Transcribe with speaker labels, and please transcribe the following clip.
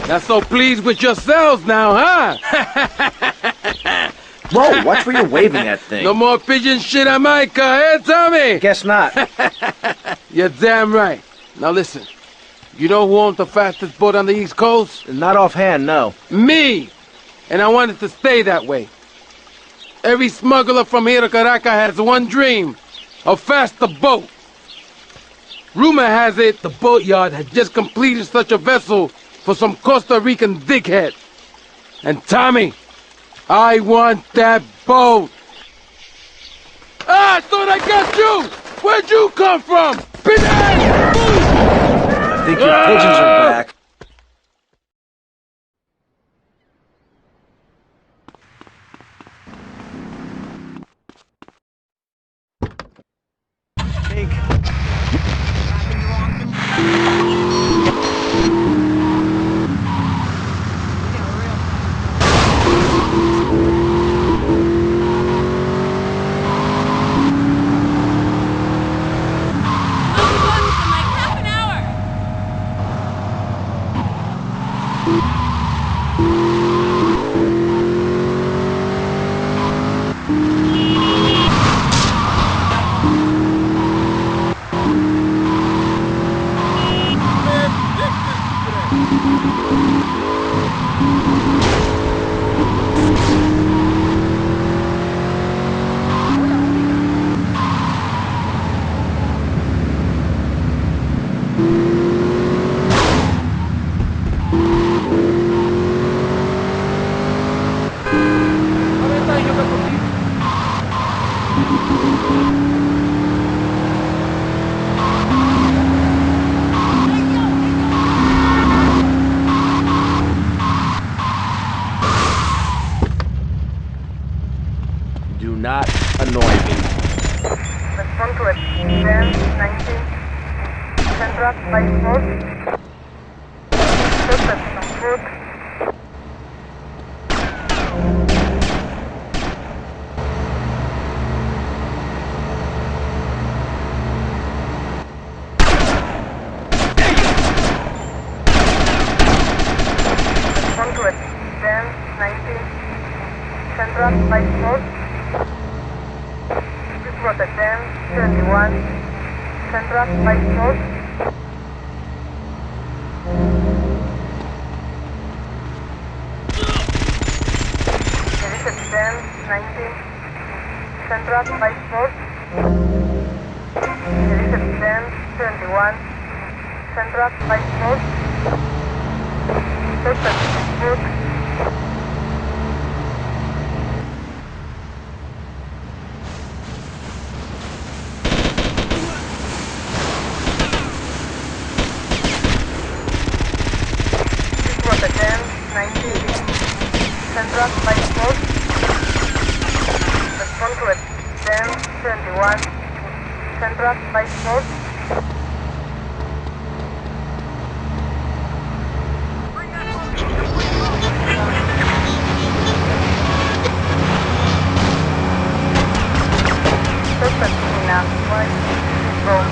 Speaker 1: Not so pleased with yourselves now, huh?
Speaker 2: Whoa, watch where you're waving that thing.
Speaker 1: No more pigeon shit on my car, eh, Tommy?
Speaker 2: Guess not.
Speaker 1: You're damn right. Now listen, you know who owns the fastest boat on the East Coast?
Speaker 2: Not offhand, no.
Speaker 1: Me! And I want it to stay that way. Every smuggler from here to Caracas has one dream, a faster boat. Rumor has it the boatyard has just completed such a vessel for some Costa Rican dickhead. And Tommy, I want that boat. Ah, I thought I got you! Where'd you come from? Banana!
Speaker 2: I think your pigeons are back. Do not annoy me.
Speaker 3: Respond to it. 10, 19, Central, 5-4. Suspect on foot. Respond to it. 10, 19, Central, 5-4. Protect 10, 71, Central, 5-4. Direct 10, 19, Central, 5-4. Direct 10, 71, Central, 5-4. Suspect foot. Central, 5-4. Respond to it. 10, 71. Central, 5-4. Suspect in a white road.